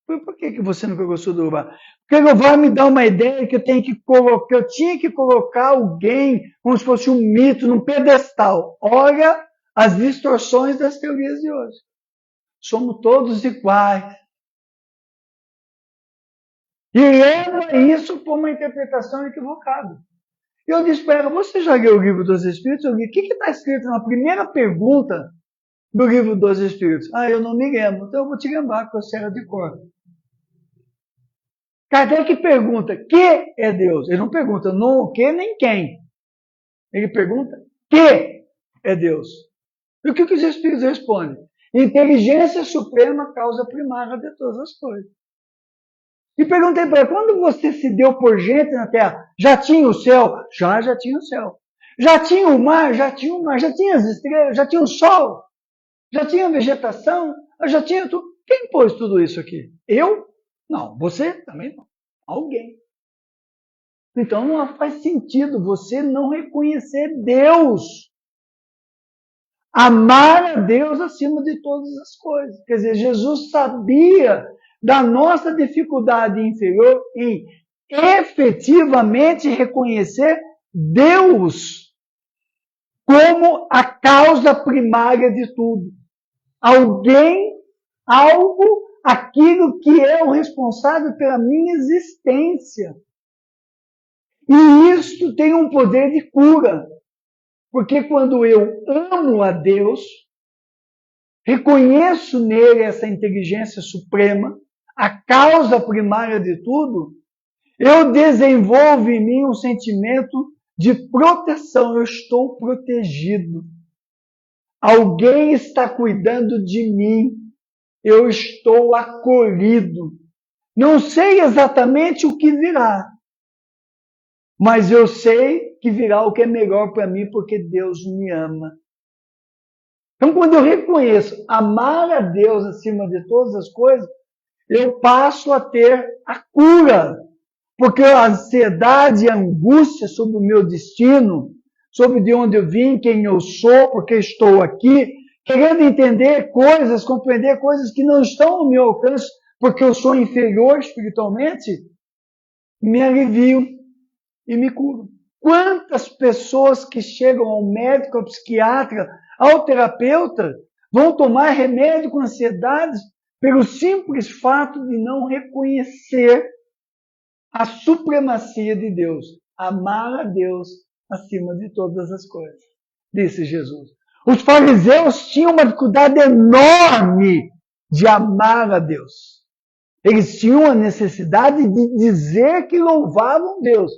Por que você nunca gostou de louvar? Porque louvar me dá uma ideia que eu tinha que colocar alguém como se fosse um mito, num pedestal. Olha as distorções das teorias de hoje. Somos todos iguais. E leva isso por uma interpretação equivocada. Eu disse para ela, você já leu o livro dos Espíritos? Eu li, o que está escrito na primeira pergunta do livro dos Espíritos? Eu não me lembro, então eu vou te lembrar, porque eu sei ela de cor. Kardec pergunta, que é Deus? Ele não pergunta não o que nem quem. Ele pergunta, que é Deus? E o que os Espíritos respondem? Inteligência suprema, causa primária de todas as coisas. E perguntei para ele, quando você se deu por gente na Terra, já tinha o céu? Já tinha o céu. Já tinha o mar? Já tinha o mar. Já tinha as estrelas? Já tinha o sol? Já tinha vegetação? Já tinha tudo. Quem pôs tudo isso aqui? Eu? Não. Você? Também não. Alguém. Então não faz sentido você não reconhecer Deus. Amar a Deus acima de todas as coisas. Quer dizer, Jesus sabia da nossa dificuldade inferior em efetivamente reconhecer Deus como a causa primária de tudo. Alguém, algo, aquilo que é o responsável pela minha existência. E isto tem um poder de cura. Porque quando eu amo a Deus, reconheço nele essa inteligência suprema, a causa primária de tudo, eu desenvolvo em mim um sentimento de proteção. Eu estou protegido. Alguém está cuidando de mim. Eu estou acolhido. Não sei exatamente o que virá, mas eu sei que virá o que é melhor para mim, porque Deus me ama. Então, quando eu reconheço amar a Deus acima de todas as coisas, eu passo a ter a cura. Porque a ansiedade e a angústia sobre o meu destino, sobre de onde eu vim, quem eu sou, porque estou aqui, querendo entender coisas, compreender coisas que não estão no meu alcance, porque eu sou inferior espiritualmente, me aliviam e me curam. Quantas pessoas que chegam ao médico, ao psiquiatra, ao terapeuta, vão tomar remédio com ansiedade pelo simples fato de não reconhecer a supremacia de Deus, amar a Deus acima de todas as coisas, disse Jesus. Os fariseus tinham uma dificuldade enorme de amar a Deus. Eles tinham a necessidade de dizer que louvavam Deus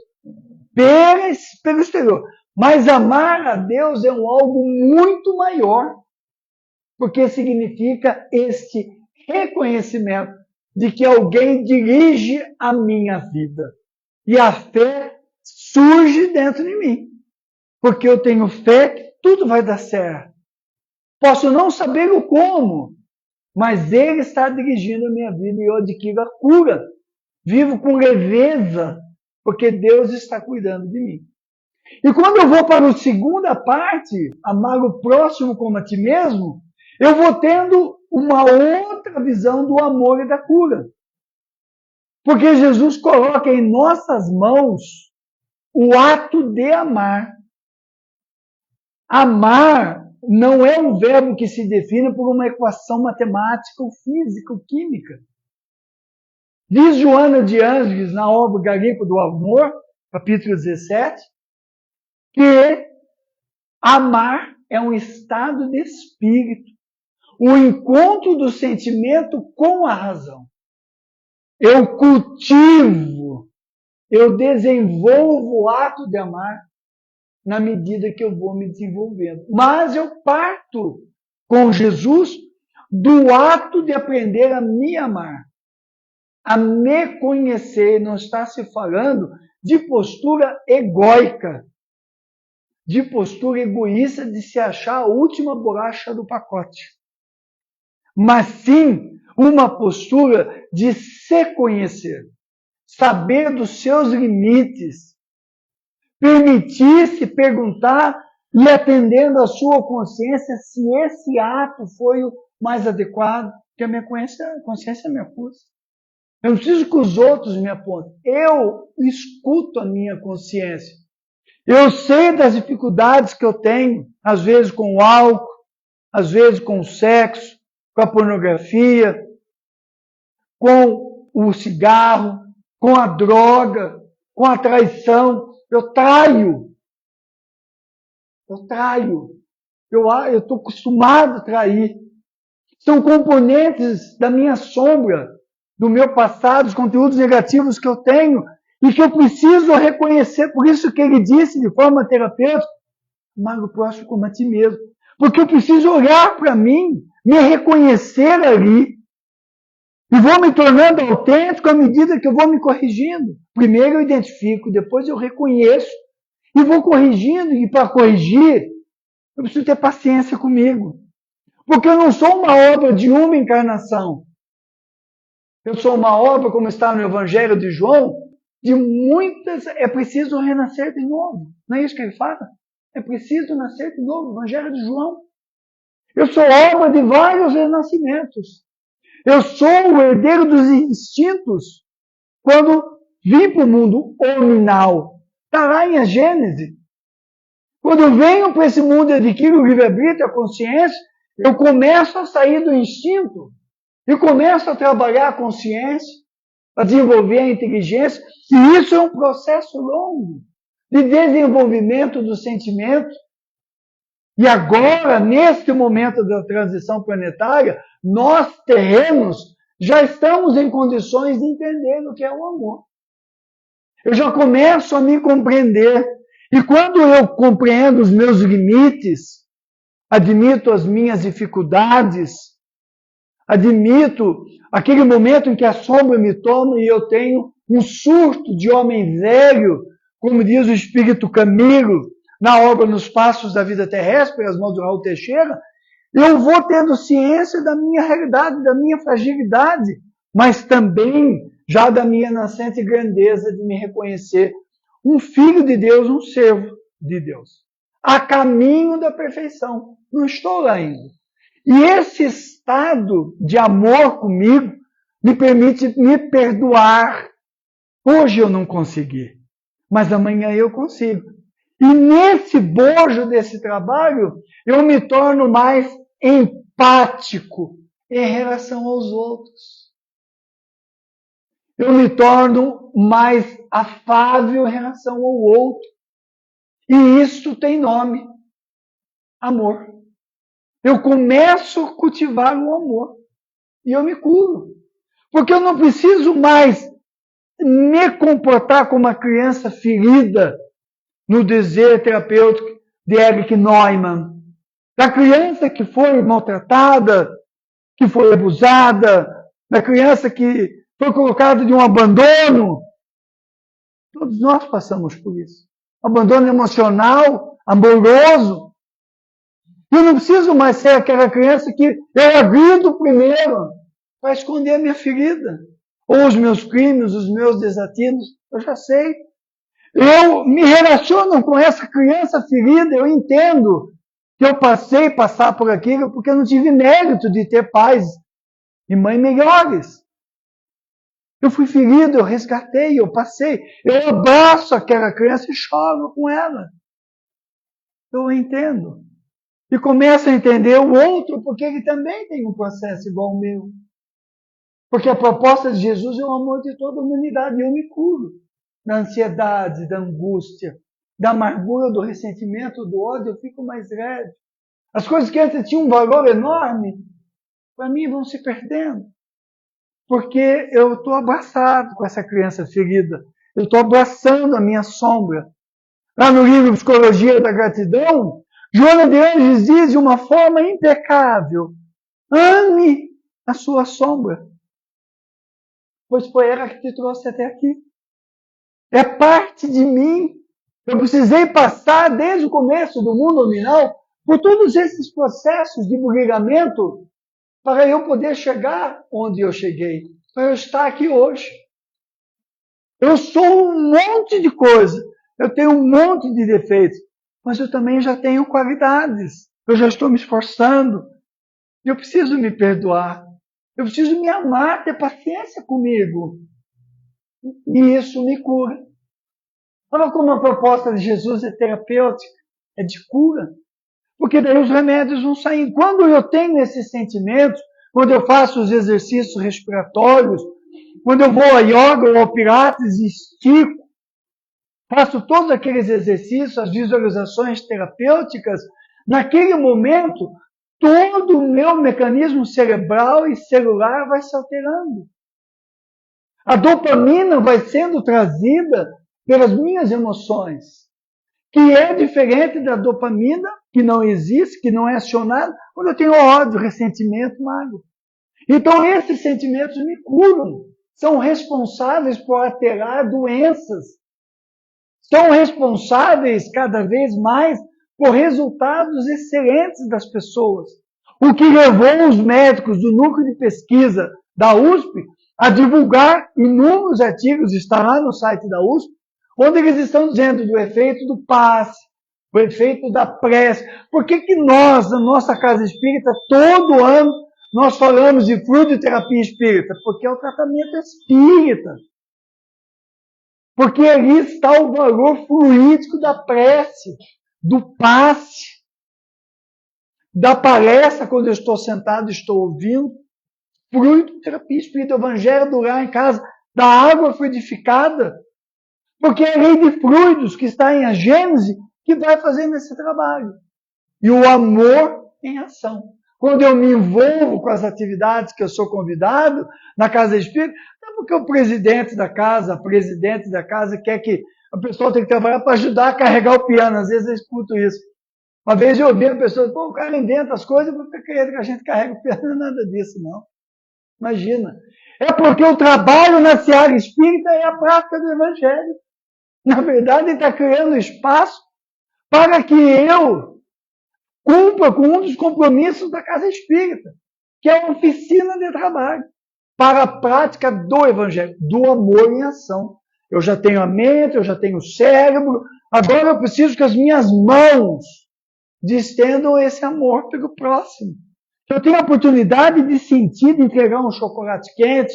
pelo exterior. Mas amar a Deus é algo muito maior, porque significa este reconhecimento de que alguém dirige a minha vida. E a fé surge dentro de mim. Porque eu tenho fé que tudo vai dar certo. Posso não saber o como, mas Ele está dirigindo a minha vida e eu adquiro a cura. Vivo com leveza, porque Deus está cuidando de mim. E quando eu vou para a segunda parte, amar o próximo como a ti mesmo, eu vou tendo uma outra visão do amor e da cura. Porque Jesus coloca em nossas mãos o ato de amar. Amar não é um verbo que se define por uma equação matemática ou física ou química. Diz Joana de Ângeles, na obra Garimpo do Amor, capítulo 17, que amar é um estado de espírito, o encontro do sentimento com a razão. Eu cultivo, eu desenvolvo o ato de amar na medida que eu vou me desenvolvendo. Mas eu parto com Jesus do ato de aprender a me amar, a me conhecer. Não está se falando de postura egóica, de postura egoísta de se achar a última bolacha do pacote. Mas sim uma postura de se conhecer, saber dos seus limites, permitir-se perguntar e atendendo à sua consciência se esse ato foi o mais adequado, que a minha consciência me acusa. Eu não preciso que os outros me apontem. Eu escuto a minha consciência. Eu sei das dificuldades que eu tenho, às vezes com o álcool, às vezes com o sexo, com a pornografia, com o cigarro, com a droga, com a traição. Eu traio. Eu estou acostumado a trair. São componentes da minha sombra, do meu passado, os conteúdos negativos que eu tenho e que eu preciso reconhecer. Por isso que ele disse de forma terapêutica, amar o próximo como a ti mesmo. Porque eu preciso olhar para mim, me reconhecer ali. E vou me tornando autêntico à medida que eu vou me corrigindo. Primeiro eu identifico, depois eu reconheço e vou corrigindo. E para corrigir, eu preciso ter paciência comigo. Porque eu não sou uma obra de uma encarnação. Eu sou uma obra, como está no Evangelho de João, de muitas. É preciso renascer de novo. Não é isso que ele fala? É preciso nascer de novo. Evangelho de João. Eu sou obra de vários renascimentos. Eu sou o herdeiro dos instintos quando vim para o mundo hominal. Está lá em a Gênese. Quando eu venho para esse mundo e adquiro o livre-arbítrio, a consciência, eu começo a sair do instinto e começo a trabalhar a consciência, a desenvolver a inteligência. E isso é um processo longo de desenvolvimento do sentimento. E agora, neste momento da transição planetária, nós, terrenos, já estamos em condições de entender o que é o amor. Eu já começo a me compreender. E quando eu compreendo os meus limites, admito as minhas dificuldades, admito aquele momento em que a sombra me toma e eu tenho um surto de homem velho, como diz o Espírito Camilo, na obra Nos Passos da Vida Terrestre, as mãos do Raul Teixeira, eu vou tendo ciência da minha realidade, da minha fragilidade, mas também já da minha nascente grandeza de me reconhecer um filho de Deus, um servo de Deus, a caminho da perfeição. Não estou lá ainda. E esse estado de amor comigo me permite me perdoar. Hoje eu não consegui, mas amanhã eu consigo. E nesse bojo desse trabalho, eu me torno mais empático em relação aos outros. Eu me torno mais afável em relação ao outro. E isso tem nome: amor. Eu começo a cultivar o amor. E eu me curo. Porque eu não preciso mais me comportar como uma criança ferida no dizer terapêutico de Erich Neumann. Da criança que foi maltratada, que foi abusada, da criança que foi colocada de um abandono. Todos nós passamos por isso. Abandono emocional, amoroso. Eu não preciso mais ser aquela criança que eu agrido primeiro para esconder a minha ferida. Ou os meus crimes, os meus desatinos. Eu já sei. Eu me relaciono com essa criança ferida, eu entendo que eu passar por aquilo porque eu não tive mérito de ter pais e mãe melhores. Eu fui ferido, eu resgatei, eu passei. Eu abraço aquela criança e choro com ela. Eu entendo. E começo a entender o outro porque ele também tem um processo igual ao meu. Porque a proposta de Jesus é o amor de toda a humanidade. E eu me curo da ansiedade, da angústia, da amargura, do ressentimento, do ódio. Eu fico mais leve. As coisas que antes tinham um valor enorme, para mim vão se perdendo. Porque eu estou abraçado com essa criança ferida. Eu estou abraçando a minha sombra. Lá no livro Psicologia da Gratidão, Joana de Anjos diz de uma forma impecável: ame a sua sombra, pois foi ela que te trouxe até aqui. É parte de mim. Eu precisei passar desde o começo do mundo nominal por todos esses processos de burilamento para eu poder chegar onde eu cheguei, para eu estar aqui hoje. Eu sou um monte de coisa, eu tenho um monte de defeitos, mas eu também já tenho qualidades. Eu já estou me esforçando. Eu preciso me perdoar. Eu preciso me amar, ter paciência comigo. E isso me cura. Olha como a proposta de Jesus é terapêutica, é de cura. Porque daí os remédios vão saindo. Quando eu tenho esses sentimentos, quando eu faço os exercícios respiratórios, quando eu vou a yoga ou ao pilates e estico, faço todos aqueles exercícios, as visualizações terapêuticas, naquele momento, todo o meu mecanismo cerebral e celular vai se alterando. A dopamina vai sendo trazida pelas minhas emoções, que é diferente da dopamina, que não existe, que não é acionada, quando eu tenho ódio, ressentimento, mágoa. Então, esses sentimentos me curam, são responsáveis por alterar doenças, são responsáveis cada vez mais por resultados excelentes das pessoas. O que levou os médicos do núcleo de pesquisa da USP a divulgar inúmeros artigos, está lá no site da USP, onde eles estão dizendo do efeito do passe, o efeito da prece. Por que nós, na nossa casa espírita, todo ano, nós falamos de fluidoterapia espírita? Porque é o tratamento espírita. Porque ali está o valor fluídico da prece, do passe, da palestra, quando eu estou sentado e estou ouvindo. Fluidoterapia espírita, o evangelho do lar em casa, da água fluidificada. Porque é a lei de fluidos que está em a Gênese que vai fazendo esse trabalho. E o amor em ação. Quando eu me envolvo com as atividades que eu sou convidado na casa espírita, não é porque o presidente da casa, a presidente da casa quer que a pessoa tenha que trabalhar para ajudar a carregar o piano. Às vezes eu escuto isso. Uma vez eu ouvi a pessoa, o cara inventa as coisas porque quer que a gente carregue o piano. Não é nada disso, não. Imagina. É porque o trabalho na seara espírita é a prática do evangelho. Na verdade, ele está criando espaço para que eu cumpra com um dos compromissos da casa espírita, que é a oficina de trabalho, para a prática do evangelho, do amor em ação. Eu já tenho a mente, eu já tenho o cérebro, agora eu preciso que as minhas mãos distendam esse amor pelo próximo. Eu tenho a oportunidade de sentir, de entregar um chocolate quente,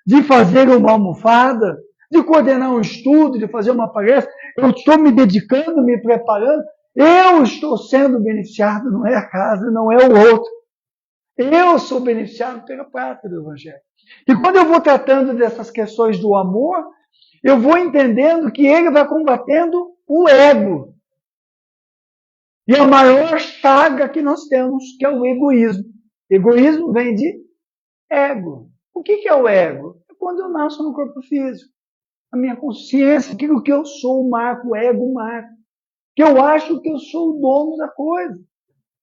de fazer uma almofada, de coordenar um estudo, de fazer uma palestra. Eu estou me dedicando, me preparando. Eu estou sendo beneficiado, não é a casa, não é o outro. Eu sou beneficiado pela prática do evangelho. E quando eu vou tratando dessas questões do amor, eu vou entendendo que ele vai combatendo o ego. E a maior chaga que nós temos, que é o egoísmo. Egoísmo vem de ego. O que é o ego? É quando eu nasço no corpo físico. A minha consciência, aquilo que eu sou, marco, o ego marca. Que eu acho que eu sou o dono da coisa.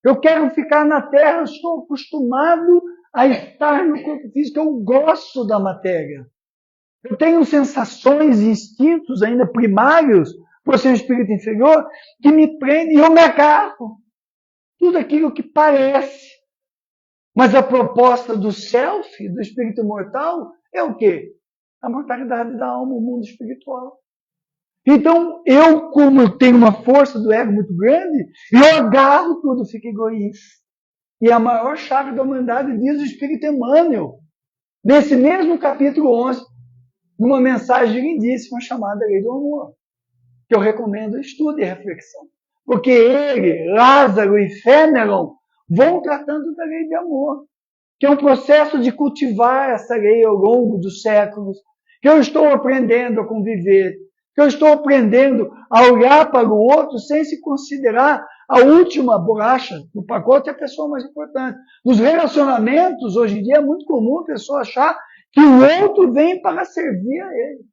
Eu quero ficar na Terra, eu estou acostumado a estar no corpo físico, eu gosto da matéria. Eu tenho sensações, instintos ainda primários, por ser um espírito inferior, que me prendem e eu me agarro. Tudo aquilo que parece. Mas a proposta do self, do espírito imortal, é o quê? A mortalidade da alma, o mundo espiritual. Então, eu, como tenho uma força do ego muito grande, eu agarro tudo, fico egoísta. E a maior chave da humanidade diz o Espírito Emmanuel, nesse mesmo capítulo 11, numa mensagem lindíssima chamada Lei do Amor, que eu recomendo estudo e reflexão. Porque ele, Lázaro e Fénelon vão tratando da lei de amor, que é um processo de cultivar essa lei ao longo dos séculos, que eu estou aprendendo a conviver, que eu estou aprendendo a olhar para o outro sem se considerar a última bolacha do pacote, é a pessoa mais importante. Nos relacionamentos, hoje em dia, é muito comum a pessoa achar que o outro vem para servir a ele.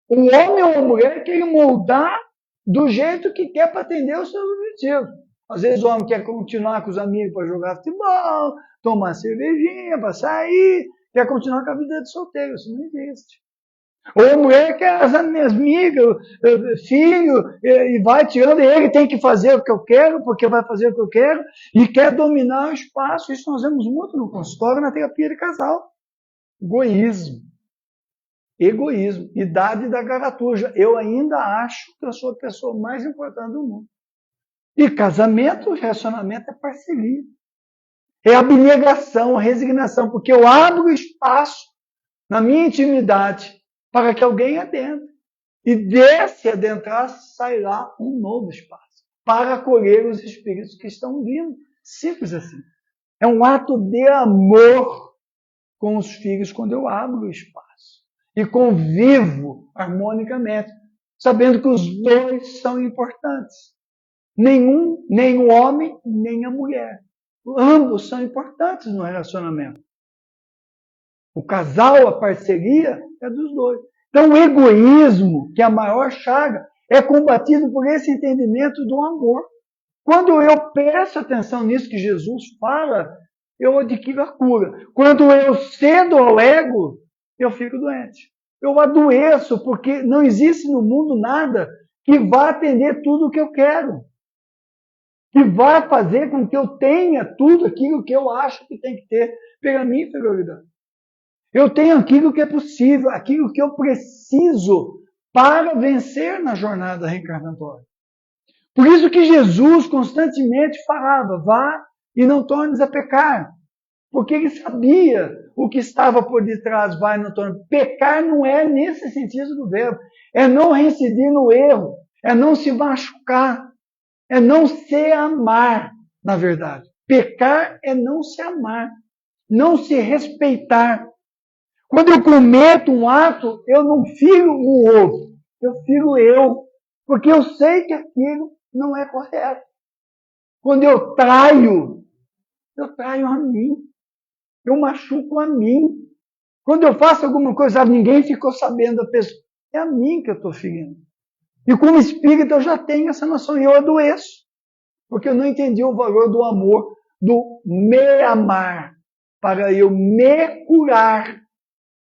O homem ou a mulher quer moldar do jeito que quer para atender os seus objetivos. Às vezes o homem quer continuar com os amigos para jogar futebol, tomar cervejinha, para sair, quer continuar com a vida de solteiro. Isso não existe. Ou a mulher quer as minhas amigas, filho, e vai tirando, e ele tem que fazer o que eu quero, porque vai fazer o que eu quero, e quer dominar o espaço. Isso nós vemos muito no consultório, na terapia de casal. Egoísmo. Egoísmo. Idade da garatuja. Eu ainda acho que eu sou a pessoa mais importante do mundo. E casamento, relacionamento é parceria. É abnegação, resignação, porque eu abro espaço na minha intimidade para que alguém adentre. E desse adentrar, sairá um novo espaço. para acolher os espíritos que estão vindo. Simples assim. É um ato de amor com os filhos quando eu abro o espaço e convivo harmonicamente, sabendo que os dois são importantes. Nem o homem, nem a mulher. Ambos são importantes no relacionamento. O casal, a parceria, é dos dois. Então, o egoísmo, que é a maior chaga, é combatido por esse entendimento do amor. Quando eu presto atenção nisso que Jesus fala, eu adquiro a cura. Quando eu cedo ao ego, eu fico doente. Eu adoeço, porque não existe no mundo nada que vá atender tudo o que eu quero. Que vai fazer com que eu tenha tudo aquilo que eu acho que tem que ter pela minha inferioridade. Eu tenho aquilo que é possível, aquilo que eu preciso para vencer na jornada reencarnatória. Por isso que Jesus constantemente falava, vá e não tornes a pecar. Porque ele sabia o que estava por detrás, vai e não tornes. Pecar não é nesse sentido do verbo. É não reincidir no erro, é não se machucar, é não se amar, na verdade. Pecar é não se amar, não se respeitar. Quando eu cometo um ato, eu não firo o outro, eu firo eu, porque eu sei que aquilo não é correto. Quando eu traio a mim, eu machuco a mim. Quando eu faço alguma coisa, ninguém ficou sabendo, a pessoa, é a mim que eu estou ferindo. E como espírito eu já tenho essa noção, e eu adoeço, porque eu não entendi o valor do amor, do me amar, para eu me curar,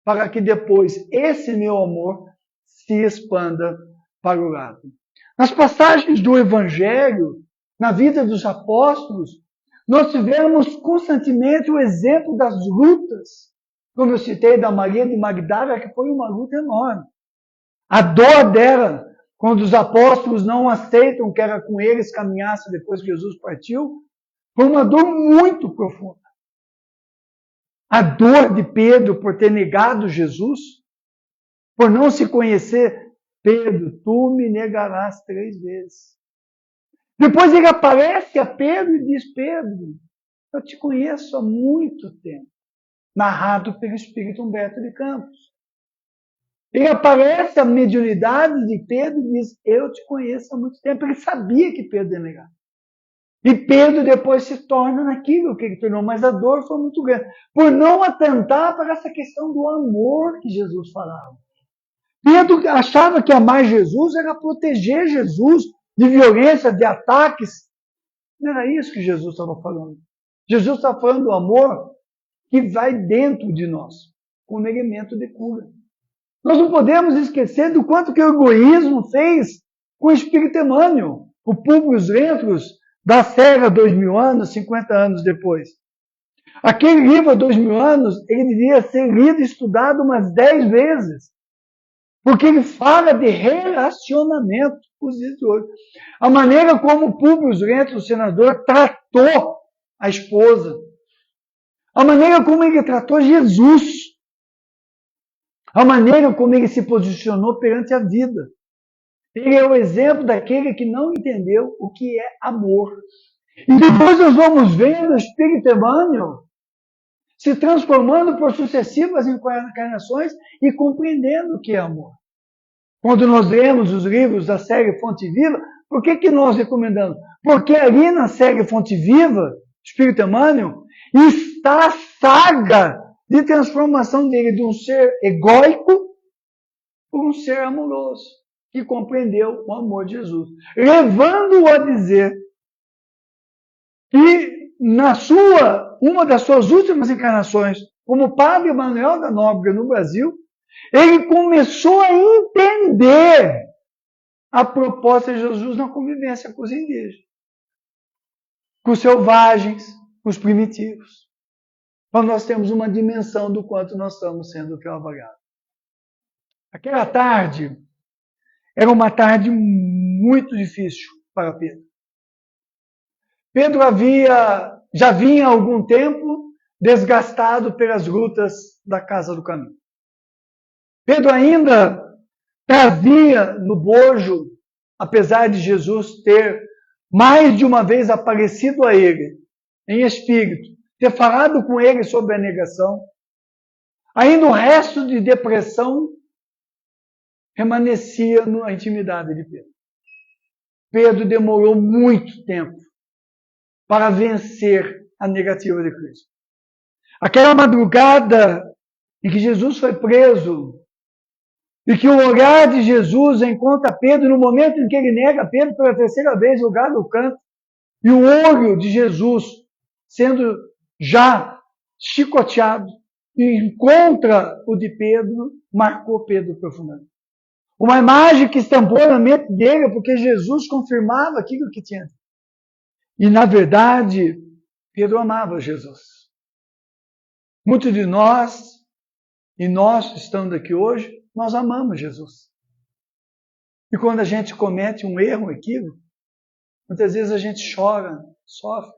para que depois esse meu amor se expanda para o lado. Nas passagens do Evangelho, na vida dos apóstolos, nós tivemos constantemente o exemplo das lutas, como eu citei da Maria de Magdala, que foi uma luta enorme. A dor dela, quando os apóstolos não aceitam que ela com eles caminhasse depois que Jesus partiu, foi uma dor muito profunda. A dor de Pedro por ter negado Jesus, por não se conhecer. Pedro, tu me negarás 3 vezes. Depois ele aparece a Pedro e diz, Pedro, eu te conheço há muito tempo. Narrado pelo Espírito Humberto de Campos. Ele aparece a mediunidade de Pedro e diz, eu te conheço há muito tempo. Ele sabia que Pedro ia negar. E Pedro depois se torna naquilo que ele tornou, mas a dor foi muito grande. Por não atentar para essa questão do amor que Jesus falava. Pedro achava que amar Jesus era proteger Jesus de violência, de ataques. Não era isso que Jesus estava falando. Jesus estava falando do amor que vai dentro de nós, como elemento de cura. Nós não podemos esquecer do quanto que o egoísmo fez com o espírito Emmanuel, o Publio Lentulus, da Serra 2000 anos, 50 anos depois. Aquele livro há 2000 anos, ele devia ser lido e estudado umas 10 vezes. Porque ele fala de relacionamento com os dias de hoje. A maneira como o Publio Lentulus, o senador, tratou a esposa. A maneira como ele tratou Jesus. A maneira como ele se posicionou perante a vida. Ele é o exemplo daquele que não entendeu o que é amor. E depois nós vamos vendo o Espírito Emmanuel se transformando por sucessivas encarnações e compreendendo o que é amor. Quando nós lemos os livros da série Fonte Viva, por que nós recomendamos? Porque ali na série Fonte Viva, Espírito Emmanuel, está a saga de transformação dele de um ser egóico por um ser amoroso, que compreendeu o amor de Jesus. Levando-o a dizer que uma das suas últimas encarnações, como Padre Manuel da Nóbrega no Brasil, ele começou a entender a proposta de Jesus na convivência com os indígenas, com os selvagens, com os primitivos. Então nós temos uma dimensão do quanto nós estamos sendo trabalhados. Aquela tarde era uma tarde muito difícil para Pedro. Pedro já vinha há algum tempo desgastado pelas lutas da Casa do Caminho. Pedro ainda trazia no bojo, apesar de Jesus ter mais de uma vez aparecido a ele, em espírito, ter falado com ele sobre a negação, ainda o resto de depressão remanescia na intimidade de Pedro. Pedro demorou muito tempo para vencer a negativa de Cristo. Aquela madrugada em que Jesus foi preso, e que o olhar de Jesus encontra Pedro no momento em que ele nega Pedro pela terceira vez, lugar no canto, e o olho de Jesus sendo já chicoteado, e encontra o de Pedro, marcou Pedro profundamente. Uma imagem que estampou na mente dele, porque Jesus confirmava aquilo que tinha. E, na verdade, Pedro amava Jesus. Muitos de nós, e nós estando aqui hoje, nós amamos Jesus. E quando a gente comete um erro, um equívoco, muitas vezes a gente chora, sofre,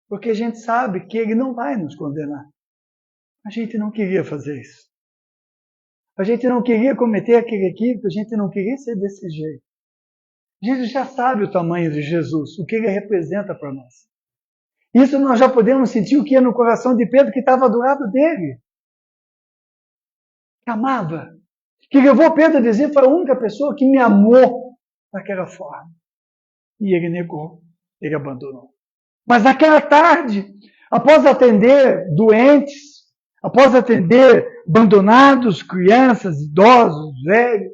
porque a gente sabe que Ele não vai nos condenar. A gente não queria fazer isso. A gente não queria cometer aquele equívoco, a gente não queria ser desse jeito. A gente já sabe o tamanho de Jesus, o que Ele representa para nós. Isso nós já podemos sentir o que é no coração de Pedro, que estava do lado dele. Que amava. Que levou Pedro a dizer, foi a única pessoa que me amou daquela forma. E ele negou, ele abandonou. Mas naquela tarde, após atender doentes, após atender abandonados, crianças, idosos, velhos,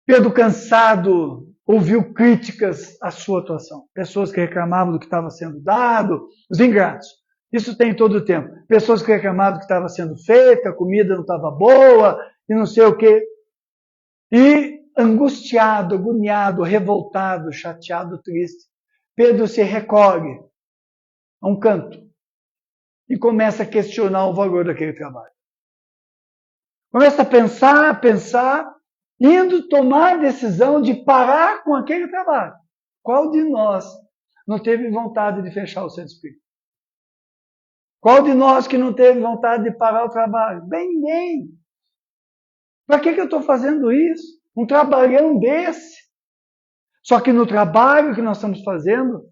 Pedro, cansado, ouviu críticas à sua atuação. Pessoas que reclamavam do que estava sendo dado, os ingratos. Isso tem todo o tempo. Pessoas que reclamavam do que estava sendo feito, a comida não estava boa, e não sei o quê. E angustiado, agoniado, revoltado, chateado, triste, Pedro se recolhe a um canto e começa a questionar o valor daquele trabalho. Começa a pensar, indo tomar a decisão de parar com aquele trabalho. Qual de nós não teve vontade de fechar o centro espírita? Qual de nós que não teve vontade de parar o trabalho? Bem, ninguém. Para que eu estou fazendo isso? Um trabalhão desse. Só que no trabalho que nós estamos fazendo,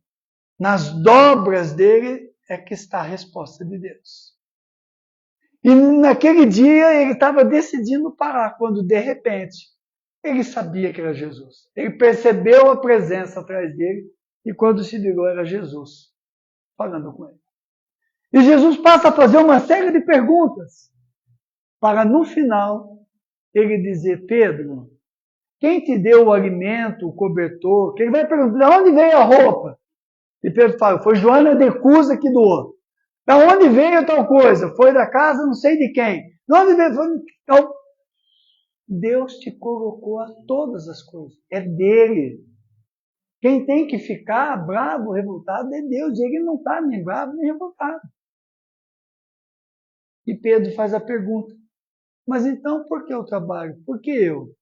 nas dobras dele, é que está a resposta de Deus. E naquele dia ele estava decidindo parar, quando de repente ele sabia que era Jesus. Ele percebeu a presença atrás dele e quando se ligou era Jesus falando com ele. E Jesus passa a fazer uma série de perguntas para no final ele dizer, Pedro, quem te deu o alimento, o cobertor? Ele vai perguntar, de onde veio a roupa? E Pedro fala, foi Joana de Cusa que doou. Da onde veio tal coisa? Foi da casa não sei de quem. De onde veio? Então, Deus te colocou a todas as coisas. É dele. Quem tem que ficar bravo, revoltado é Deus. Ele não está nem bravo, nem revoltado. E Pedro faz a pergunta, mas então por que o trabalho? Por que eu?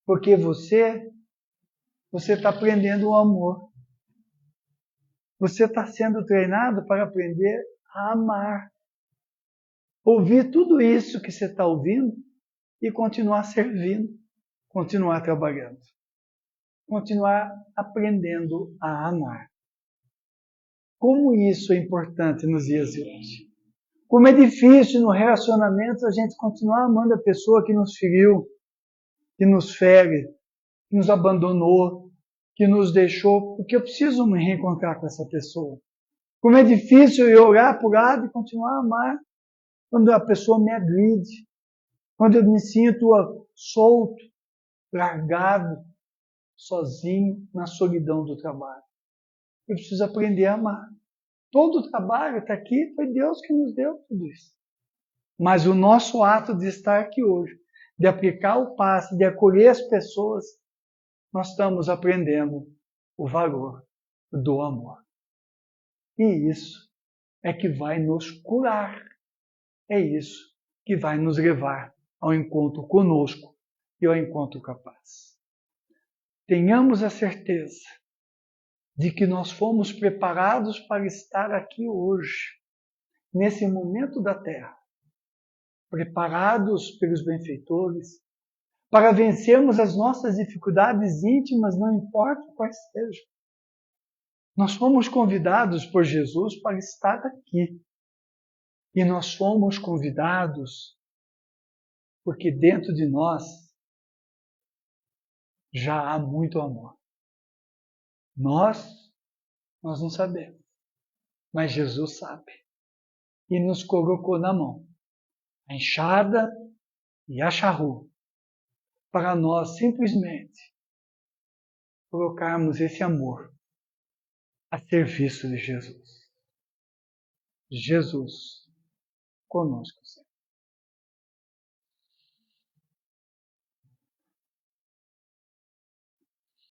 Porque você está aprendendo o amor. Você está sendo treinado para aprender a amar. Ouvir tudo isso que você está ouvindo e continuar servindo, continuar trabalhando. Continuar aprendendo a amar. Como isso é importante nos dias de hoje. Como é difícil no relacionamento a gente continuar amando a pessoa que nos feriu, que nos fere, que nos abandonou, que nos deixou, porque eu preciso me reencontrar com essa pessoa. Como é difícil eu olhar para o lado e continuar a amar quando a pessoa me agride, quando eu me sinto solto, largado, sozinho, na solidão do trabalho. Eu preciso aprender a amar. Todo o trabalho está aqui, foi Deus que nos deu tudo isso. Mas o nosso ato de estar aqui hoje, de aplicar o passe, de acolher as pessoas, nós estamos aprendendo o valor do amor. E isso é que vai nos curar. É isso que vai nos levar ao encontro conosco e ao encontro com a paz. Tenhamos a certeza de que nós fomos preparados para estar aqui hoje, nesse momento da Terra, preparados pelos benfeitores, para vencermos as nossas dificuldades íntimas, não importa quais sejam. Nós fomos convidados por Jesus para estar aqui. E nós fomos convidados porque dentro de nós já há muito amor. Nós não sabemos, mas Jesus sabe. E nos colocou na mão a enxada e a charrua para nós simplesmente colocarmos esse amor a serviço de Jesus. Jesus conosco, Senhor.